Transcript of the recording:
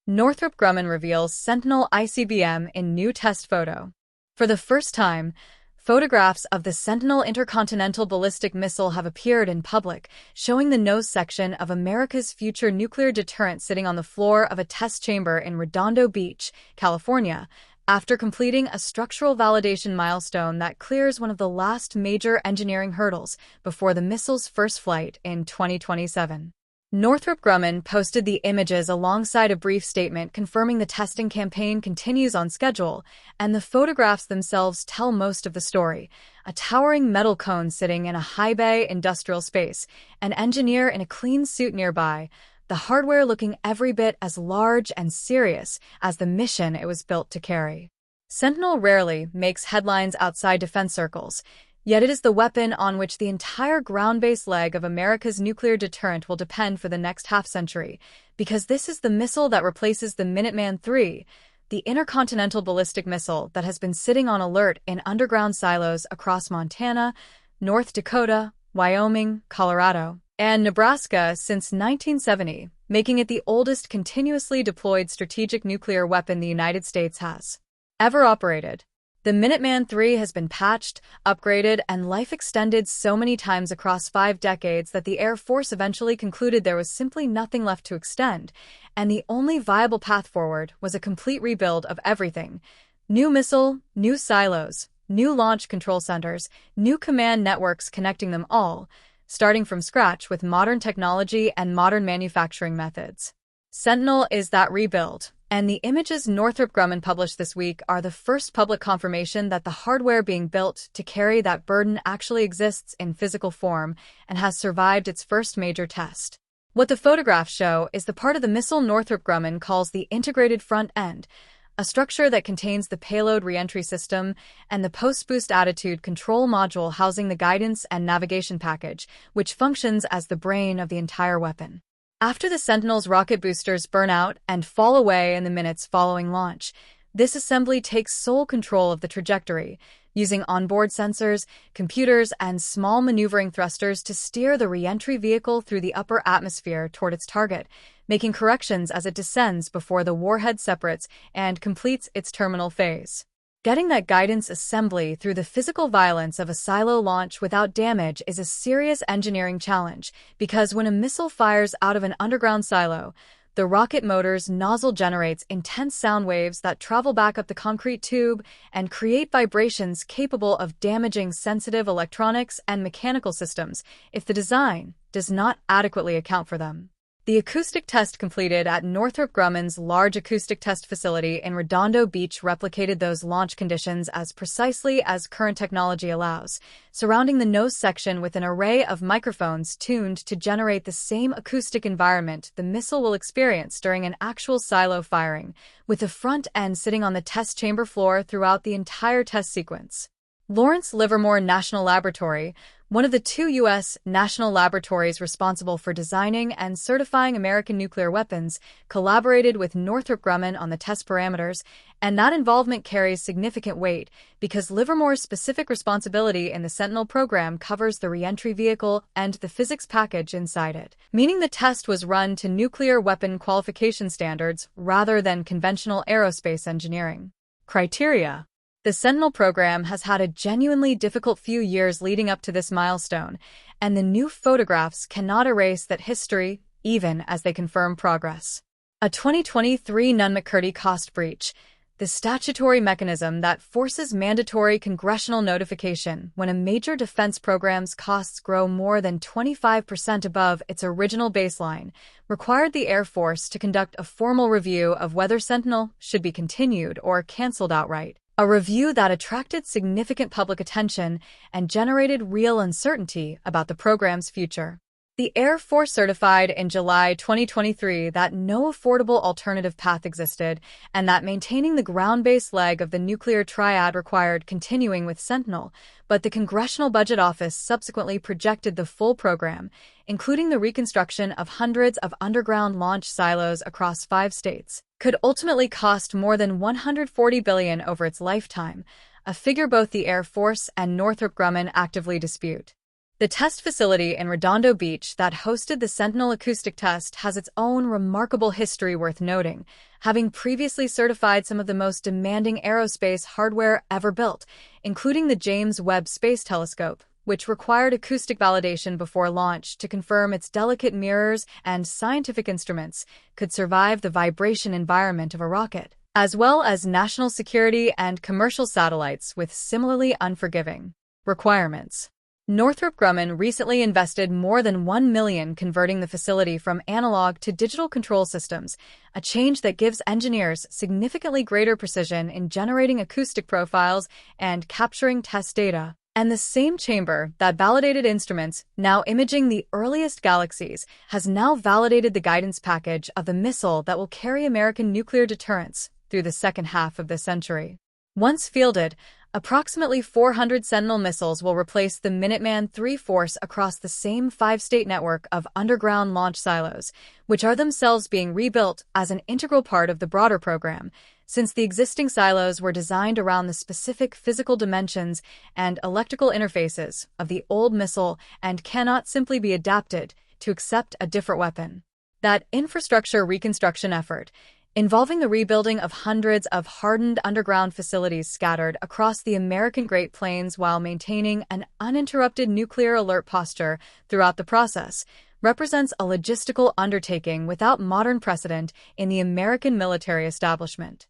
Northrop Grumman reveals Sentinel ICBM in new test photo. For the first time, photographs of the Sentinel intercontinental ballistic missile have appeared in public, showing the nose section of America's future nuclear deterrent sitting on the floor of a test chamber in Redondo Beach, California, after completing a structural validation milestone that clears one of the last major engineering hurdles before the missile's first flight in 2027. Northrop Grumman posted the images alongside a brief statement confirming the testing campaign continues on schedule, and the photographs themselves tell most of the story. A towering metal cone sitting in a high-bay industrial space, an engineer in a clean suit nearby, the hardware looking every bit as large and serious as the mission it was built to carry. Sentinel rarely makes headlines outside defense circles, yet it is the weapon on which the entire ground-based leg of America's nuclear deterrent will depend for the next half-century, because this is the missile that replaces the Minuteman III, the intercontinental ballistic missile that has been sitting on alert in underground silos across Montana, North Dakota, Wyoming, Colorado, and Nebraska since 1970, making it the oldest continuously deployed strategic nuclear weapon the United States has ever operated. The Minuteman III has been patched, upgraded, and life-extended so many times across 5 decades that the Air Force eventually concluded there was simply nothing left to extend, and the only viable path forward was a complete rebuild of everything. New missile, new silos, new launch control centers, new command networks connecting them all, starting from scratch with modern technology and modern manufacturing methods. Sentinel is that rebuild, and the images Northrop Grumman published this week are the first public confirmation that the hardware being built to carry that burden actually exists in physical form and has survived its first major test. What the photographs show is the part of the missile Northrop Grumman calls the integrated front end, a structure that contains the payload reentry system and the post-boost attitude control module housing the guidance and navigation package, which functions as the brain of the entire weapon. After the Sentinel's rocket boosters burn out and fall away in the minutes following launch, this assembly takes sole control of the trajectory, using onboard sensors, computers, and small maneuvering thrusters to steer the reentry vehicle through the upper atmosphere toward its target, making corrections as it descends before the warhead separates and completes its terminal phase. Getting that guidance assembly through the physical violence of a silo launch without damage is a serious engineering challenge, because when a missile fires out of an underground silo, the rocket motor's nozzle generates intense sound waves that travel back up the concrete tube and create vibrations capable of damaging sensitive electronics and mechanical systems if the design does not adequately account for them. The acoustic test completed at Northrop Grumman's Large Acoustic Test Facility in Redondo Beach replicated those launch conditions as precisely as current technology allows, surrounding the nose section with an array of microphones tuned to generate the same acoustic environment the missile will experience during an actual silo firing, with the front end sitting on the test chamber floor throughout the entire test sequence. Lawrence Livermore National Laboratory, one of the 2 U.S. national laboratories responsible for designing and certifying American nuclear weapons, collaborated with Northrop Grumman on the test parameters, and that involvement carries significant weight because Livermore's specific responsibility in the Sentinel program covers the reentry vehicle and the physics package inside it, meaning the test was run to nuclear weapon qualification standards rather than conventional aerospace engineering criteria. The Sentinel program has had a genuinely difficult few years leading up to this milestone, and the new photographs cannot erase that history, even as they confirm progress. A 2023 Nunn-McCurdy cost breach, the statutory mechanism that forces mandatory congressional notification when a major defense program's costs grow more than 25% above its original baseline, required the Air Force to conduct a formal review of whether Sentinel should be continued or canceled outright. A review that attracted significant public attention and generated real uncertainty about the program's future. The Air Force certified in July 2023 that no affordable alternative path existed and that maintaining the ground-based leg of the nuclear triad required continuing with Sentinel, but the Congressional Budget Office subsequently projected the full program, including the reconstruction of hundreds of underground launch silos across 5 states, could ultimately cost more than $140 billion over its lifetime, a figure both the Air Force and Northrop Grumman actively dispute. The test facility in Redondo Beach that hosted the Sentinel acoustic test has its own remarkable history worth noting, having previously certified some of the most demanding aerospace hardware ever built, including the James Webb Space Telescope, which required acoustic validation before launch to confirm its delicate mirrors and scientific instruments could survive the vibration environment of a rocket, as well as national security and commercial satellites with similarly unforgiving requirements. Northrop Grumman recently invested more than $1 million converting the facility from analog to digital control systems, a change that gives engineers significantly greater precision in generating acoustic profiles and capturing test data. And the same chamber that validated instruments now imaging the earliest galaxies has now validated the guidance package of the missile that will carry American nuclear deterrence through the second half of the century. Once fielded, approximately 400 Sentinel missiles will replace the Minuteman III force across the same 5-state network of underground launch silos, which are themselves being rebuilt as an integral part of the broader program, since the existing silos were designed around the specific physical dimensions and electrical interfaces of the old missile and cannot simply be adapted to accept a different weapon. That infrastructure reconstruction effort, involving the rebuilding of hundreds of hardened underground facilities scattered across the American Great Plains while maintaining an uninterrupted nuclear alert posture throughout the process, represents a logistical undertaking without modern precedent in the American military establishment.